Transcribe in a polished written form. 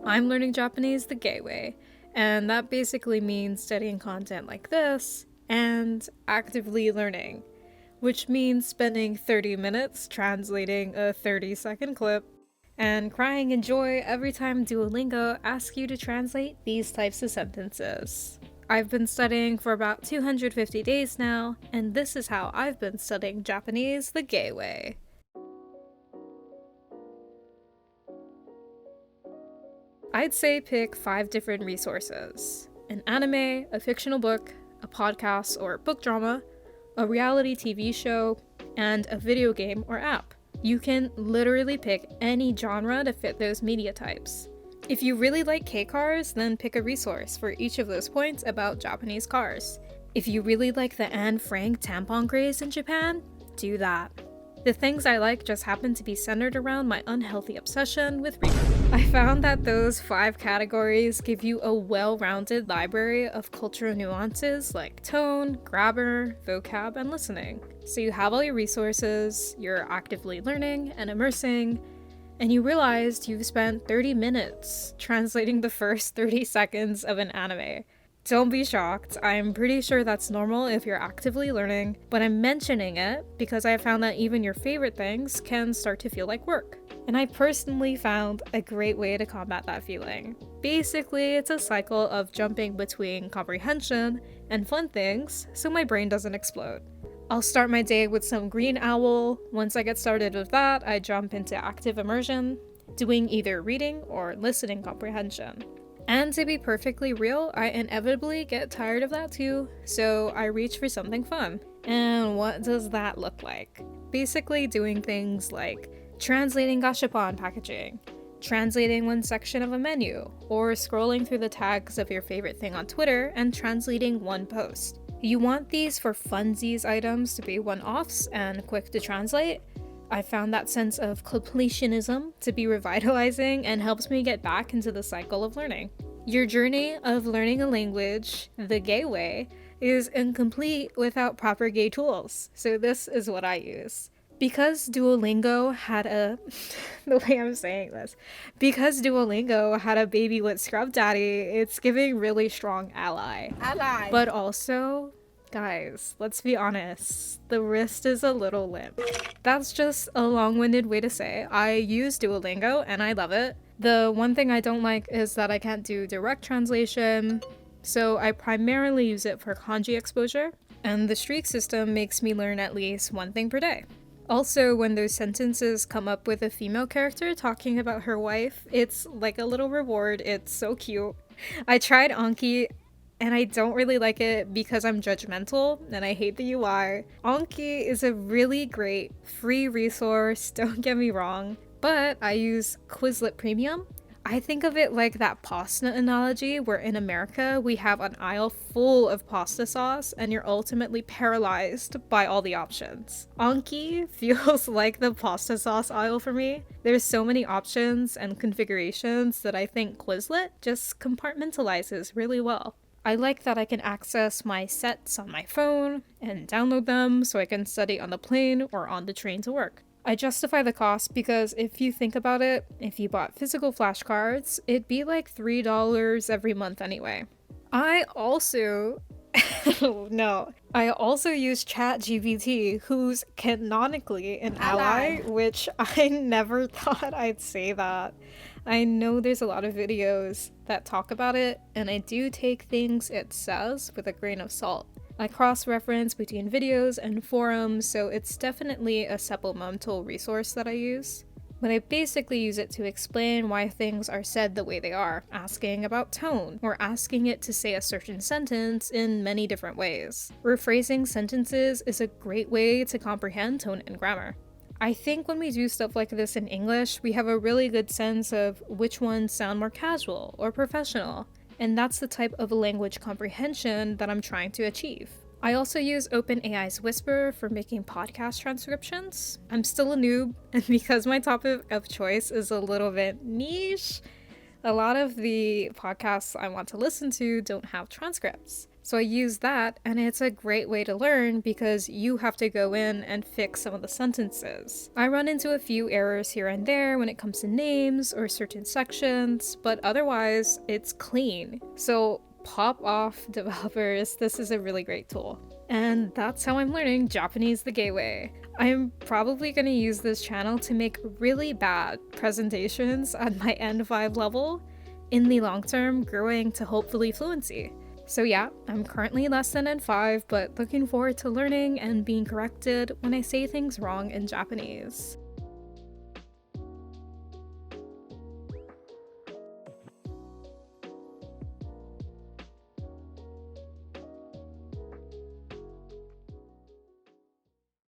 I'm learning Japanese the gay way, and that basically means studying content like this and actively learning, which means spending 30 minutes translating a 30-second clip and crying in joy every time Duolingo asks you to translate these types of sentences. I've been studying for about 250 days now, and this is how I've been studying Japanese the gay way. I'd say pick 5 different resources: an anime, a fictional book, a podcast or book drama, a reality TV show, and a video game or app. You can literally pick any genre to fit those media types. If you really like K-cars, then pick a resource for each of those points about Japanese cars. If you really like the Anne Frank tampon craze in Japan, do that. The things I like just happen to be centered around my unhealthy obsession with reading. I found that those 5 categories give you a well-rounded library of cultural nuances like tone, grammar, vocab, and listening. So you have all your resources, you're actively learning and immersing, and you realized you've spent 30 minutes translating the first 30 seconds of an anime. Don't be shocked, I'm pretty sure that's normal if you're actively learning, but I'm mentioning it because I found that even your favorite things can start to feel like work. And I personally found a great way to combat that feeling. Basically, it's a cycle of jumping between comprehension and fun things so my brain doesn't explode. I'll start my day with some Green Owl. Once I get started with that, I jump into active immersion, doing either reading or listening comprehension. And to be perfectly real, I inevitably get tired of that too, so I reach for something fun. And what does that look like? Basically doing things like translating gashapon packaging, translating one section of a menu, or scrolling through the tags of your favorite thing on Twitter and translating one post. You want these for funsies items to be one-offs and quick to translate. I found that sense of completionism to be revitalizing and helps me get back into the cycle of learning. Your journey of learning a language the gay way is incomplete without proper gay tools, so this is what I use. Because Duolingo had a because Duolingo had a baby with Scrub Daddy, it's giving really strong ally. But also, guys, let's be honest, the wrist is a little limp. That's just a long-winded way to say I use Duolingo and I love it. The one thing I don't like is that I can't do direct translation, so I primarily use it for kanji exposure, and the streak system makes me learn at least one thing per day. Also, when those sentences come up with a female character talking about her wife, it's like a little reward. It's so cute. I tried Anki, and I don't really like it because I'm judgmental and I hate the UI. Anki is a really great free resource, don't get me wrong, but I use Quizlet Premium. I think of it like that pasta analogy where in America we have an aisle full of pasta sauce and you're ultimately paralyzed by all the options. Anki feels like the pasta sauce aisle for me. There's so many options and configurations that I think Quizlet just compartmentalizes really well. I like that I can access my sets on my phone and download them so I can study on the plane or on the train to work. I justify the cost because if you think about it, if you bought physical flashcards, it'd be like $3 every month anyway. I also use ChatGPT, who's canonically an ally, which I never thought I'd say that. I know there's a lot of videos that talk about it, and I do take things it says with a grain of salt. I cross-reference between videos and forums, so it's definitely a supplemental resource that I use. But I basically use it to explain why things are said the way they are, asking about tone, or asking it to say a certain sentence in many different ways. Rephrasing sentences is a great way to comprehend tone and grammar. I think when we do stuff like this in English, we have a really good sense of which ones sound more casual or professional, and that's the type of language comprehension that I'm trying to achieve. I also use OpenAI's Whisper for making podcast transcriptions. I'm still a noob, and because my topic of choice is a little bit niche, a lot of the podcasts I want to listen to don't have transcripts. So I use that, and it's a great way to learn because you have to go in and fix some of the sentences. I run into a few errors here and there when it comes to names or certain sections, but otherwise it's clean. So pop off, developers, this is a really great tool. And that's how I'm learning Japanese the gay way. I'm probably going to use this channel to make really bad presentations at my N5 level, in the long term growing to hopefully fluency. So yeah, I'm currently less than N5, but looking forward to learning and being corrected when I say things wrong in Japanese.